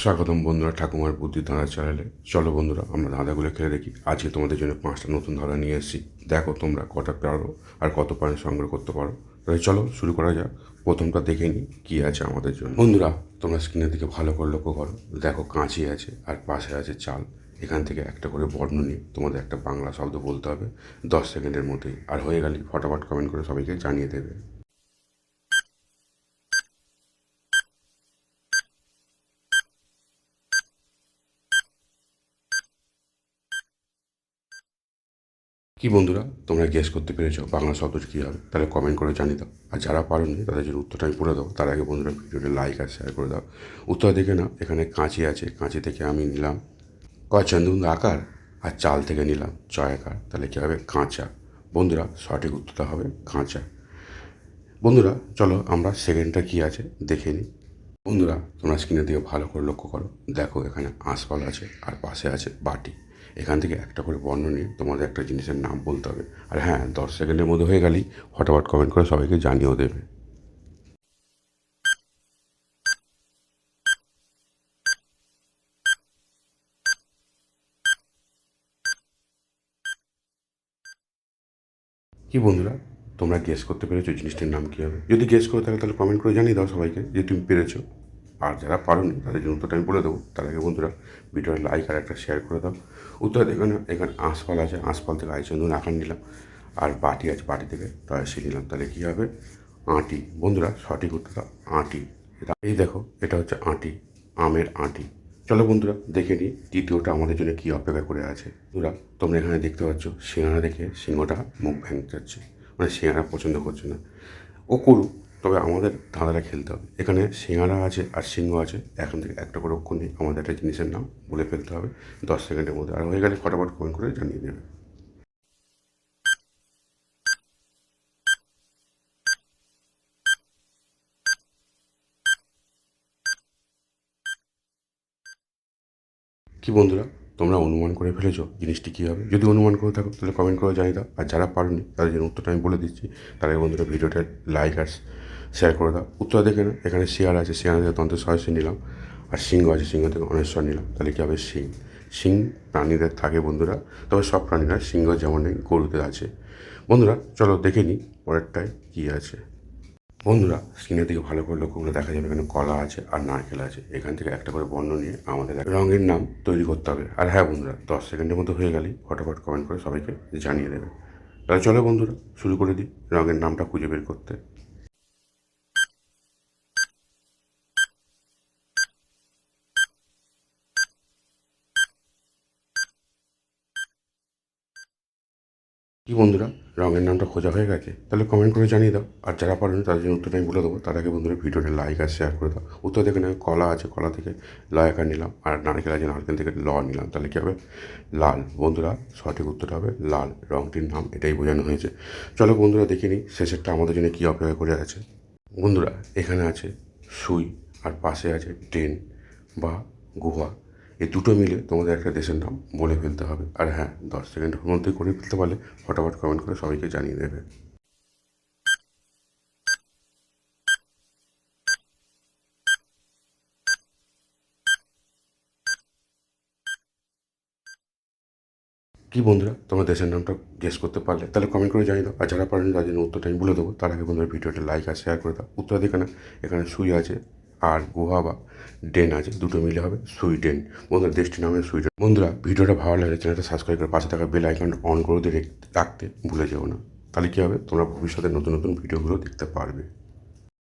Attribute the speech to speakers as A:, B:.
A: স্বাগতম বন্ধুরা ঠাকুমার বুদ্ধি ধাঁধা চ্যানেলে। চলো বন্ধুরা আমরা ধাঁধাগুলো খেলে দেখি। আজকে তোমাদের জন্য 5টা নতুন ধাঁধা নিয়ে এসেছি। দেখো তোমরা কটা পারো আর কত পয়েন্ট সংগ্রহ করতে পারো। তাহলে চলো শুরু করা যাক। প্রথমটা দেখে নিই কী আছে আমাদের জন্য। বন্ধুরা তোমরা স্ক্রিনের দিকে ভালো করে লক্ষ্য করো। দেখো কাঁচি আছে আর পাশে আছে চাল। এখান থেকে একটা করে বর্ণ নিয়ে তোমাদের একটা বাংলা শব্দ বলতে হবে 10 সেকেন্ডের মধ্যেই। আর হয়ে গেলে ফটাফট কমেন্ট করে সবাইকে জানিয়ে দেবে। কি বন্ধুরা তোমরা গেস করতে পেরেছো বাংলা শব্দটি কী হবে? তাহলে কমেন্ট করে জানিয়ে দাও। আর যারা পারোনি তাদের জন্য উত্তরটা আমি বলে দাও। তার আগে বন্ধুরা ভিডিওটি লাইক আর শেয়ার করে দাও। উত্তর দেখে না, এখানে কাঁচি আছে, কাঁচি থেকে আমি নিলাম ক চন্দুন আকার, আর চাল থেকে নিলাম চয়াকার। তাহলে কী হবে? কাঁচা। বন্ধুরা সঠিক উত্তরটা হবে কাঁচা। বন্ধুরা চলো আমরা সেকেন্ডটা কী আছে দেখে নিই। বন্ধুরা তোমরা স্ক্রিনের দিকে ভালো করে লক্ষ্য করো। দেখো এখানে আঁশফল আছে আর পাশে আছে বাটি। এখান থেকে একটা করে বর্ণ নিয়ে তোমাদের একটা জিনিসের নাম বলতে হবে। আর হ্যাঁ, 10 সেকেন্ডের মধ্যে হয়ে গেলেই ফটাফট কমেন্ট করে সবাইকে জানিয়েও দেবে। কি বন্ধুরা তোমরা গেস করতে পেরেছো জিনিসটার নাম কী হবে? যদি গেস করে থাকে তাহলে কমেন্ট করে জানিয়ে দাও সবাইকে যে তুমি পেরেছো। আর যারা পারোনি তাদের জন্য উত্তরটা আমি বলে দেবো। তার আগে বন্ধুরা ভিডিওর লাইক আর একটা শেয়ার করে দাও। উত্তর দেখো না, এখানে আঁশফল আছে, আঁশফল থেকে আইচন্দন আকার নিলাম। আর বাটি আছে, বাটি থেকে তয়াসি নিলাম। তাহলে কী হবে? আঁটি। বন্ধুরা সঠিক উত্তরটা আঁটি। এই দেখো এটা হচ্ছে আঁটি, আমের আঁটি। চলো বন্ধুরা দেখে নিই তৃতীয়টা আমাদের জন্য কী অপেক্ষা করে আছে। বন্ধুরা তোমরা এখানে দেখতে পাচ্ছ সিঙ্গারা দেখে সিংহটা মুখ ভেঙে যাচ্ছে, মানে সিঙ্গারা পছন্দ করছে না। ও করুক, তবে আমাদের ধাঁধাটা খেলতে হবে। এখানে সিঙ্গারা আছে আর সিংহ আছে, এখান থেকে একটা করে অক্ষর নিয়ে আমাদের একটা জিনিসের নাম বলে ফেলতে হবে 10 সেকেন্ডের মধ্যে। আর হয়ে গেলে ফটাফট কমেন্ট করে জানিয়ে দেবে। কি বন্ধুরা তোমরা অনুমান করে ফেলেছো জিনিসটি কী হবে? যদি অনুমান করে থাকো তাহলে কমেন্ট করে জানিয়ে দাও। আর যারা পারোনি তাদের জন্য উত্তরটা আমি বলে দিচ্ছি। তারা বন্ধুরা ভিডিওটা লাইক আর শেয়ার করে দাও। উত্তর দেখে না, এখানে শিয়াল আছে, শিয়াল থেকে তন্ত্র সহস্য নিলাম। আর সিংহ আছে, সিংহ থেকে অনেশ্বর নিলাম। তাহলে কী হবে? সিং। সিং প্রাণীদের থাকে বন্ধুরা, তবে সব প্রাণীরা সিংহ যেমন নেই গরুতে আছে। বন্ধুরা চলো দেখে নিই পরেরটায় কী আছে। বন্ধুরা স্ক্রিনের দিকে ভালো করে লক্ষ্য করে দেখা যাবে এখানে কলা আছে আর নারকেল আছে। এখান থেকে একটা করে বর্ণ নিয়ে আমাদের রঙের নাম তৈরি করতে হবে। আর হ্যাঁ বন্ধুরা 10 সেকেন্ডের মধ্যে হয়ে গেলেই ফটাফট কমেন্ট করে সবাইকে জানিয়ে দেবে। তাহলে চলো বন্ধুরা শুরু করে দিই রঙের নামটা খুঁজে বের করতে। কি বন্ধুরা রঙের নামটা খোঁজা হয়ে গেছে? তাহলে কমেন্ট করে জানিয়ে দাও। আর যারা পারেন তাদের জন্য উত্তরটা আমি বলে দেবো। তার আগে বন্ধুরা ভিডিওটা লাইক আর শেয়ার করে দাও। উত্তর দেখে নেবে কলা আছে, কলা থেকে ল আকার নিলাম। আর নারকেল আছে, নারকেল থেকে ল নিলাম। তাহলে কী হবে? লাল। বন্ধুরা সঠিক উত্তরটা হবে লাল। রঙটির নাম এটাই বোঝানো হয়েছে। চলো বন্ধুরা দেখে নিই শেষেরটা আমাদের জন্য কী অপেক্ষা করে আছে। বন্ধুরা এখানে আছে সুই আর পাশে আছে ট্রেন বা গুহা। এই দুটো মিলে তোমাদের একটা দেশের নাম বলে ফেলতে হবে। আর হ্যাঁ 10 সেকেন্ডের মধ্যে করে ফেলতে পারলে ফটাফট কমেন্ট করে সবাইকে জানিয়ে দেবে। কি বন্ধুরা তোমরা দেশের নামটা গেস করতে পারলে তাহলে কমেন্ট করে জানিয়ে দাও। আর যারা পারেন তাদের জন্য উত্তরটা আমি বলে দেবো। তার আগে বন্ধুরা ভিডিওটা লাইক আর শেয়ার করে দাও। উত্তর দেখে না, এখানে সুই আছে আর গুহা বা ডেন আছে, দুটো মিলে হবে সুইডেন। বন্ধুরা দেশটির নাম সুইডেন। বন্ধুরা ভিডিওটা ভালো লাগলে চ্যানেলটা সাবস্ক্রাইব করে পাশে থাকা বেল আইকনটা অন করে দিয়ে রাখতে ভুলে যেও না। তাহলে কী হবে? তোমরা ভবিষ্যতে নতুন নতুন ভিডিওগুলো দেখতে পারবে।